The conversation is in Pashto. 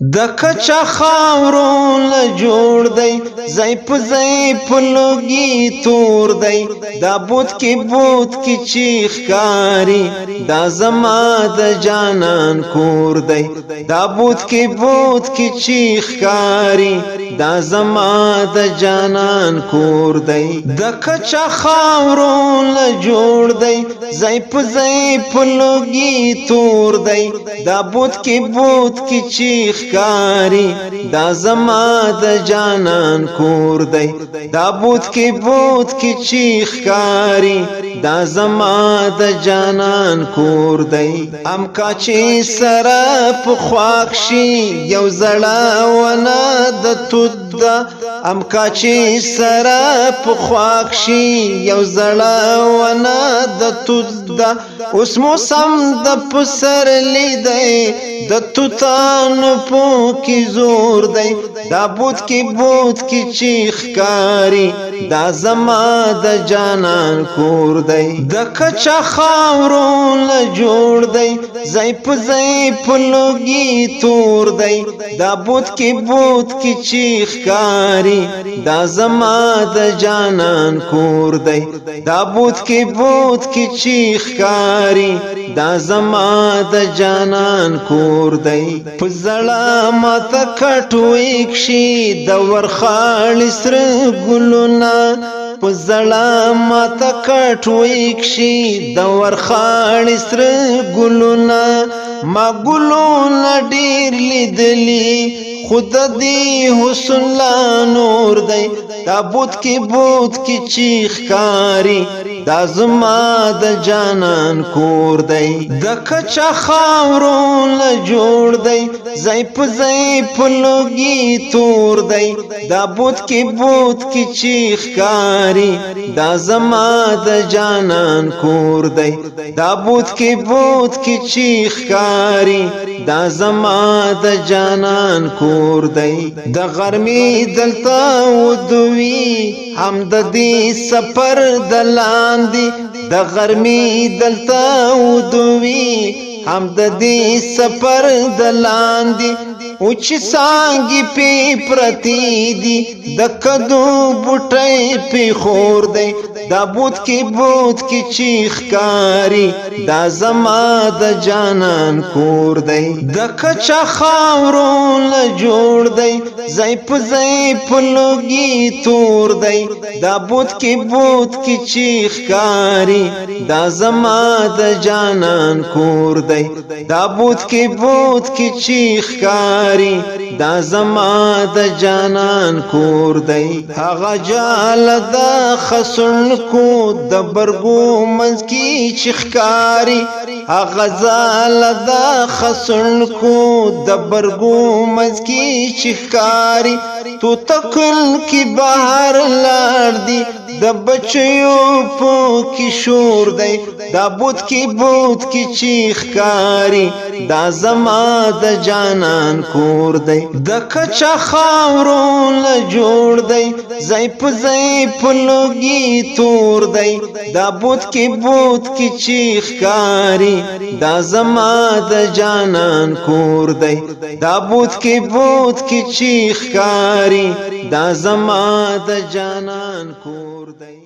د کچا خاورو له جوړ دی زای په لوګي تور دی دا بوت کې چیخ کاری دا زما د جانان کور دی دا بوت کې چیخ کاری دا زما د جانان کور دی د کچا خاورو له جوړ دی زای په لوګي تور دی دا بوت کې چیخ کاری دا زما د جانان کور دی دا بوت کې چیخ کاری دا زما د جانان کور دی ام کاچی سره په خواک شي یو زړه ونه د تود ام کاچی سره په خواک شي یو زړه ونه د تود اوس موسم د پسر لیدای د توتان په کی زور دی دا بوت کې چیخ کاری دا زما د جانان کور دی د کچا خاورو له جوړ دی زای په لوګي تور دی دا بوت کې چیخ کاری دا زما د جانان کور دی دا بوت کې چیخ کاری دا زما د جانان کور دی پزړه ماته کټوي کشي د ورخاړ سر ګلونا پزړه ماته کټوي کشي د ورخاړ سر ګلونا ما ګلونا ډیر لیدلی خود دی حسن لا نور دی دا بوت کې چیخ کاری دا زما د جانان کور دی د کچا خاورو له جوړ دی زای په لوګي تور دی دا بوت کې چیخ کاری دا زما د جانان کور دی دا بوت کې چیخ کاری دا زما د جانان کور دی د غرمې دلته ودوي هم د دې سفر دلاندې د غرمې دلته ودوي هم د دې سفر دلاندې او چې سانګي په پرتی دي د کدو بوټي په خور دی دا بوت کې چیخ کاری دا زما د جانان کور دی د کچا خاورو له جوړ دی زای په لوګي تور دی دا بوت کې چیخ کاری دا زما د جانان کور دی دا بوت کې چیخ کاری دا زما د جانان کور دی هغه جال د خسن کو د برګو منځ کې چخکاری هغه زال د خسن کو د برګو منځ کې چخکاری تو تکل کی بهر لار دی د بچیو په کی شور دی دا بوت کې چیخ کاری دا زما د جانان کور دی د کچا خاورو له جوړ دی زای په لوګي تور دی دا بوت کې چیخ کاری دا زما د جانان کور دی دا بوت کې چیخ کاری دا زما د جانان کور دی